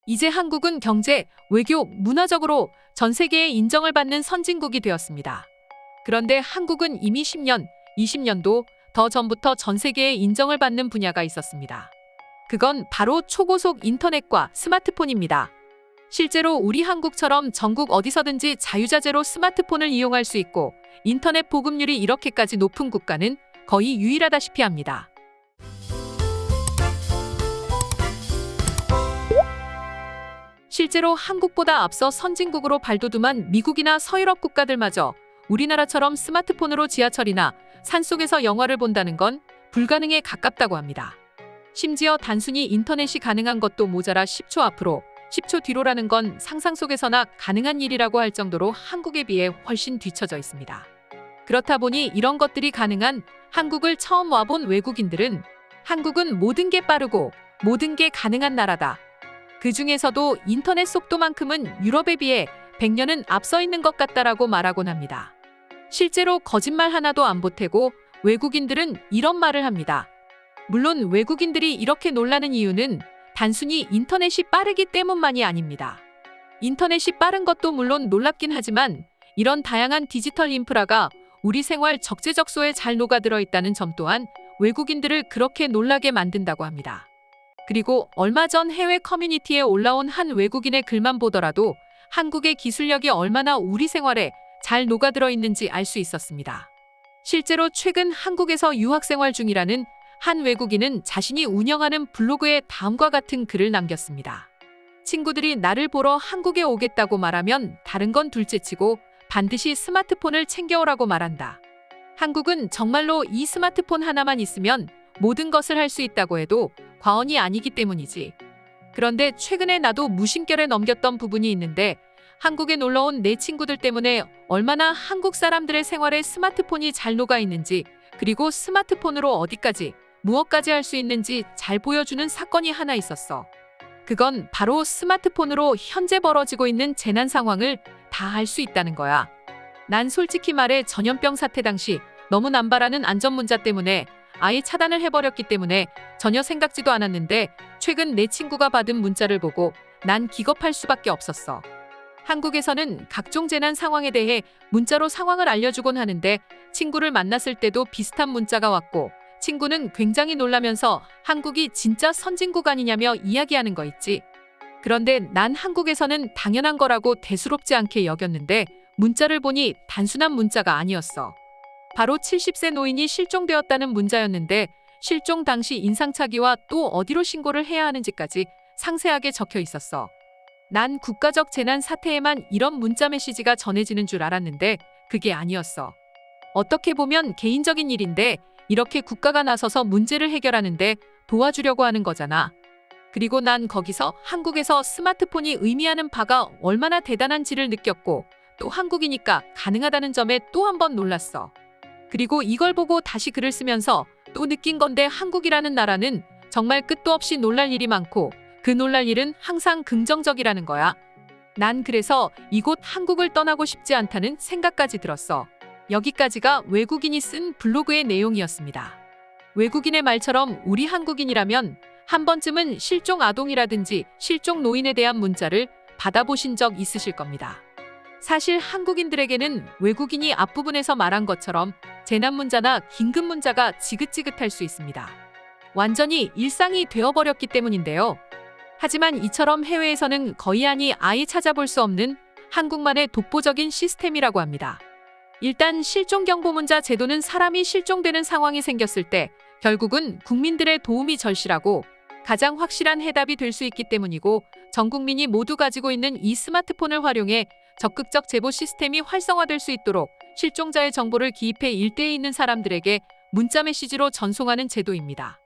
이제 한국은 경제, 외교, 문화적으로 전 세계에 인정을 받는 선진국이 되었습니다. 그런데 한국은 이미 10년, 20년도 더 전부터 전 세계에 인정을 받는 분야가 있었습니다. 그건 바로 초고속 인터넷과 스마트폰입니다. 실제로 우리 한국처럼 전국 어디서든지 자유자재로 스마트폰을 이용할 수 있고 인터넷 보급률이 이렇게까지 높은 국가는 거의 유일하다시피 합니다. 실제로 한국보다 앞서 선진국으로 발돋움한 미국이나 서유럽 국가들마저 우리나라처럼 스마트폰으로 지하철이나 산속에서 영화를 본다는 건 불가능에 가깝다고 합니다. 심지어 단순히 인터넷이 가능한 것도 모자라 10초 앞으로, 10초 뒤로라는 건 상상 속에서나 가능한 일이라고 할 정도로 한국에 비해 훨씬 뒤처져 있습니다. 그렇다 보니 이런 것들이 가능한 한국을 처음 와본 외국인들은 한국은 모든 게 빠르고 모든 게 가능한 나라다. 그 중에서도 인터넷 속도만큼은 유럽에 비해 100년은 앞서 있는 것 같다라고 말하곤 합니다. 실제로 거짓말 하나도 안 보태고 외국인들은 이런 말을 합니다. 물론 외국인들이 이렇게 놀라는 이유는 단순히 인터넷이 빠르기 때문만이 아닙니다. 인터넷이 빠른 것도 물론 놀랍긴 하지만 이런 다양한 디지털 인프라가 우리 생활 적재적소에 잘 녹아들어 있다는 점 또한 외국인들을 그렇게 놀라게 만든다고 합니다. 그리고 얼마 전 해외 커뮤니티에 올라온 한 외국인의 글만 보더라도 한국의 기술력이 얼마나 우리 생활에 잘 녹아들어 있는지 알 수 있었습니다. 실제로 최근 한국에서 유학생활 중이라는 한 외국인은 자신이 운영하는 블로그에 다음과 같은 글을 남겼습니다. 친구들이 나를 보러 한국에 오겠다고 말하면 다른 건 둘째치고 반드시 스마트폰을 챙겨오라고 말한다. 한국은 정말로 이 스마트폰 하나만 있으면 모든 것을 할 수 있다고 해도 과언이 아니기 때문이지. 그런데 최근에 나도 무심결에 넘겼던 부분이 있는데 한국에 놀러온 내 친구들 때문에 얼마나 한국 사람들의 생활에 스마트폰이 잘 녹아 있는지, 그리고 스마트폰으로 어디까지, 무엇까지 할 수 있는지 잘 보여주는 사건이 하나 있었어. 그건 바로 스마트폰으로 현재 벌어지고 있는 재난 상황을 다 알 수 있다는 거야. 난 솔직히 말해 전염병 사태 당시 너무 남발하는 안전 문자 때문에 아예 차단을 해버렸기 때문에 전혀 생각지도 않았는데 최근 내 친구가 받은 문자를 보고 난 기겁할 수밖에 없었어. 한국에서는 각종 재난 상황에 대해 문자로 상황을 알려주곤 하는데 친구를 만났을 때도 비슷한 문자가 왔고 친구는 굉장히 놀라면서 한국이 진짜 선진국 아니냐며 이야기하는 거 있지. 그런데 난 한국에서는 당연한 거라고 대수롭지 않게 여겼는데 문자를 보니 단순한 문자가 아니었어. 바로 70세 노인이 실종되었다는 문자였는데 실종 당시 인상착의와 또 어디로 신고를 해야 하는지까지 상세하게 적혀 있었어. 난 국가적 재난 사태에만 이런 문자 메시지가 전해지는 줄 알았는데 그게 아니었어. 어떻게 보면 개인적인 일인데 이렇게 국가가 나서서 문제를 해결하는데 도와주려고 하는 거잖아. 그리고 난 거기서 한국에서 스마트폰이 의미하는 바가 얼마나 대단한지를 느꼈고 또 한국이니까 가능하다는 점에 또 한 번 놀랐어. 그리고 이걸 보고 다시 글을 쓰면서 또 느낀 건데 한국이라는 나라는 정말 끝도 없이 놀랄 일이 많고 그 놀랄 일은 항상 긍정적이라는 거야. 난 그래서 이곳 한국을 떠나고 싶지 않다는 생각까지 들었어. 여기까지가 외국인이 쓴 블로그의 내용이었습니다. 외국인의 말처럼 우리 한국인이라면 한 번쯤은 실종 아동이라든지 실종 노인에 대한 문자를 받아보신 적 있으실 겁니다. 사실 한국인들에게는 외국인이 앞부분에서 말한 것처럼 재난 문자나 긴급 문자가 지긋지긋할 수 있습니다. 완전히 일상이 되어버렸기 때문인데요. 하지만 이처럼 해외에서는 거의 아예 찾아볼 수 없는 한국만의 독보적인 시스템이라고 합니다. 일단 실종경보문자 제도는 사람이 실종되는 상황이 생겼을 때 결국은 국민들의 도움이 절실하고 가장 확실한 해답이 될 수 있기 때문이고 전 국민이 모두 가지고 있는 이 스마트폰을 활용해 적극적 제보 시스템이 활성화될 수 있도록 실종자의 정보를 기입해 일대에 있는 사람들에게 문자 메시지로 전송하는 제도입니다.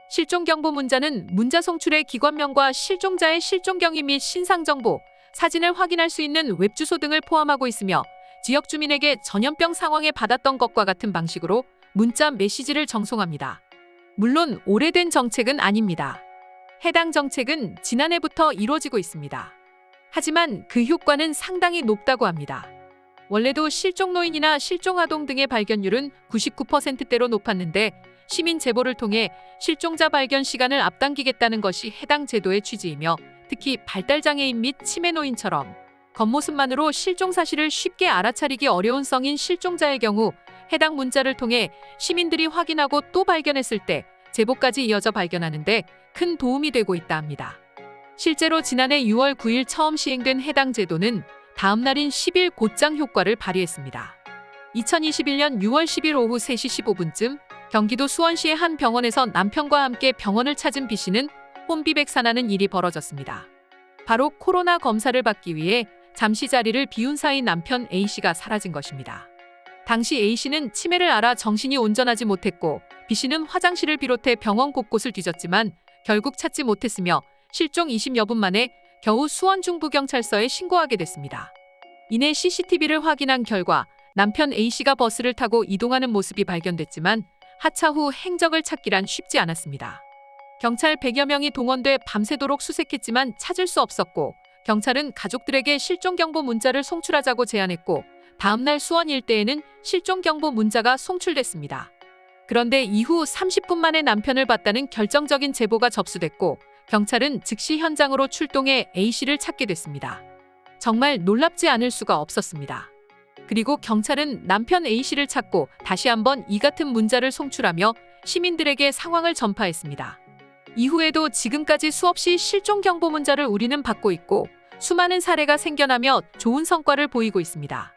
실종경보 문자는 문자 송출의 기관명과 실종자의 실종경위 및 신상정보, 사진을 확인할 수 있는 웹주소 등을 포함하고 있으며 지역 주민에게 전염병 상황에 받았던 것과 같은 방식으로 문자 메시지를 전송합니다. 물론 오래된 정책은 아닙니다. 해당 정책은 지난해부터 이루어지고 있습니다. 하지만 그 효과는 상당히 높다고 합니다. 원래도 실종노인이나 실종아동 등의 발견율은 99%대로 높았는데 시민 제보를 통해 실종자 발견 시간을 앞당기겠다는 것이 해당 제도의 취지이며 특히 발달장애인 및 치매노인처럼 겉모습만으로 실종 사실을 쉽게 알아차리기 어려운 성인 실종자의 경우 해당 문자를 통해 시민들이 확인하고 또 발견했을 때 제보까지 이어져 발견하는데 큰 도움이 되고 있다 합니다. 실제로 지난해 6월 9일 처음 시행된 해당 제도는 다음 날인 10일 곧장 효과를 발휘했습니다. 2021년 6월 10일 오후 3시 15분쯤 경기도 수원시의 한 병원에서 남편과 함께 병원을 찾은 B씨는 혼비백산하는 일이 벌어졌습니다. 바로 코로나 검사를 받기 위해 잠시 자리를 비운 사이 남편 A씨가 사라진 것입니다. 당시 A씨는 치매를 앓아 정신이 온전하지 못했고 B씨는 화장실을 비롯해 병원 곳곳을 뒤졌지만 결국 찾지 못했으며 실종 20여 분 만에 겨우 수원 중부경찰서에 신고하게 됐습니다. 이내 CCTV를 확인한 결과 남편 A씨가 버스를 타고 이동하는 모습이 발견됐지만 하차 후 행적을 찾기란 쉽지 않았습니다. 경찰 100여 명이 동원돼 밤새도록 수색했지만 찾을 수 없었고 경찰은 가족들에게 실종경보 문자를 송출하자고 제안했고 다음날 수원 일대에는 실종경보 문자가 송출됐습니다. 그런데 이후 30분 만에 남편을 봤다는 결정적인 제보가 접수됐고 경찰은 즉시 현장으로 출동해 A씨를 찾게 됐습니다. 정말 놀랍지 않을 수가 없었습니다. 그리고 경찰은 남편 A씨를 찾고 다시 한번 이 같은 문자를 송출하며 시민들에게 상황을 전파했습니다. 이후에도 지금까지 수없이 실종경보 문자를 우리는 받고 있고 수많은 사례가 생겨나며 좋은 성과를 보이고 있습니다.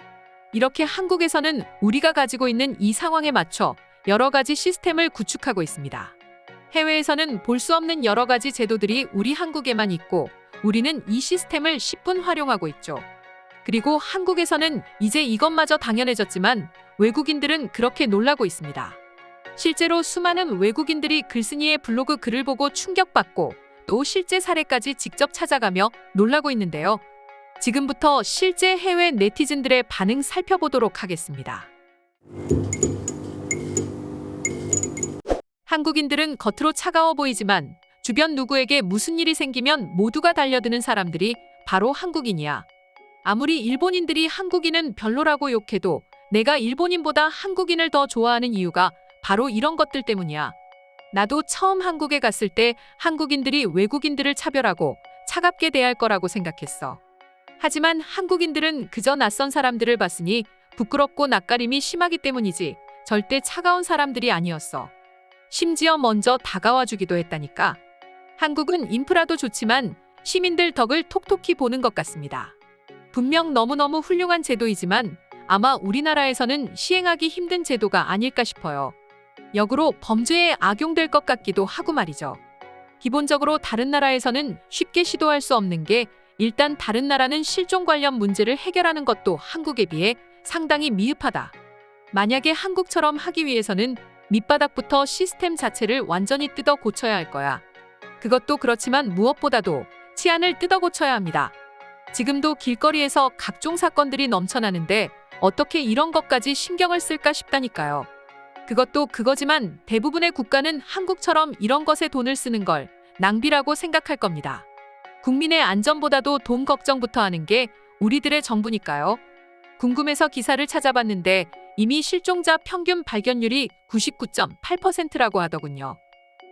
이렇게 한국에서는 우리가 가지고 있는 이 상황에 맞춰 여러 가지 시스템을 구축하고 있습니다. 해외에서는 볼 수 없는 여러 가지 제도들이 우리 한국에만 있고 우리는 이 시스템을 10분 활용하고 있죠. 그리고 한국에서는 이제 이것마저 당연해졌지만 외국인들은 그렇게 놀라고 있습니다. 실제로 수많은 외국인들이 글쓴이의 블로그 글을 보고 충격받고 또 실제 사례까지 직접 찾아가며 놀라고 있는데요. 지금부터 실제 해외 네티즌들의 반응 살펴보도록 하겠습니다. 한국인들은 겉으로 차가워 보이지만 주변 누구에게 무슨 일이 생기면 모두가 달려드는 사람들이 바로 한국인이야. 아무리 일본인들이 한국인은 별로라고 욕해도 내가 일본인보다 한국인을 더 좋아하는 이유가 바로 이런 것들 때문이야. 나도 처음 한국에 갔을 때 한국인들이 외국인들을 차별하고 차갑게 대할 거라고 생각했어. 하지만 한국인들은 그저 낯선 사람들을 봤으니 부끄럽고 낯가림이 심하기 때문이지 절대 차가운 사람들이 아니었어. 심지어 먼저 다가와 주기도 했다니까. 한국은 인프라도 좋지만 시민들 덕을 톡톡히 보는 것 같습니다. 분명 너무너무 훌륭한 제도이지만 아마 우리나라에서는 시행하기 힘든 제도가 아닐까 싶어요. 역으로 범죄에 악용될 것 같기도 하고 말이죠. 기본적으로 다른 나라에서는 쉽게 시도할 수 없는 게 일단 다른 나라는 실종 관련 문제를 해결하는 것도 한국에 비해 상당히 미흡하다. 만약에 한국처럼 하기 위해서는 밑바닥부터 시스템 자체를 완전히 뜯어 고쳐야 할 거야. 그것도 그렇지만 무엇보다도 치안을 뜯어 고쳐야 합니다. 지금도 길거리에서 각종 사건들이 넘쳐나는데 어떻게 이런 것까지 신경을 쓸까 싶다니까요. 그것도 그거지만 대부분의 국가는 한국처럼 이런 것에 돈을 쓰는 걸 낭비라고 생각할 겁니다. 국민의 안전보다도 돈 걱정부터 하는 게 우리들의 정부니까요. 궁금해서 기사를 찾아봤는데 이미 실종자 평균 발견율이 99.8%라고 하더군요.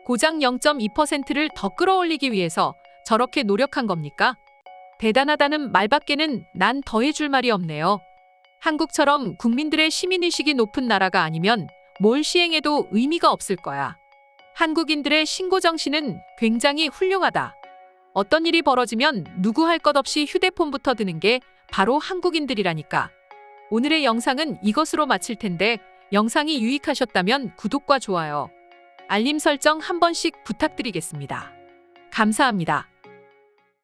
고작 0.2%를 더 끌어올리기 위해서 저렇게 노력한 겁니까? 대단하다는 말밖에는 난 더해줄 말이 없네요. 한국처럼 국민들의 시민의식이 높은 나라가 아니면 뭘 시행해도 의미가 없을 거야. 한국인들의 신고 정신은 굉장히 훌륭하다. 어떤 일이 벌어지면 누구 할 것 없이 휴대폰부터 드는 게 바로 한국인들이라니까. 오늘의 영상은 이것으로 마칠 텐데 영상이 유익하셨다면 구독과 좋아요, 알림 설정 한 번씩 부탁드리겠습니다. 감사합니다.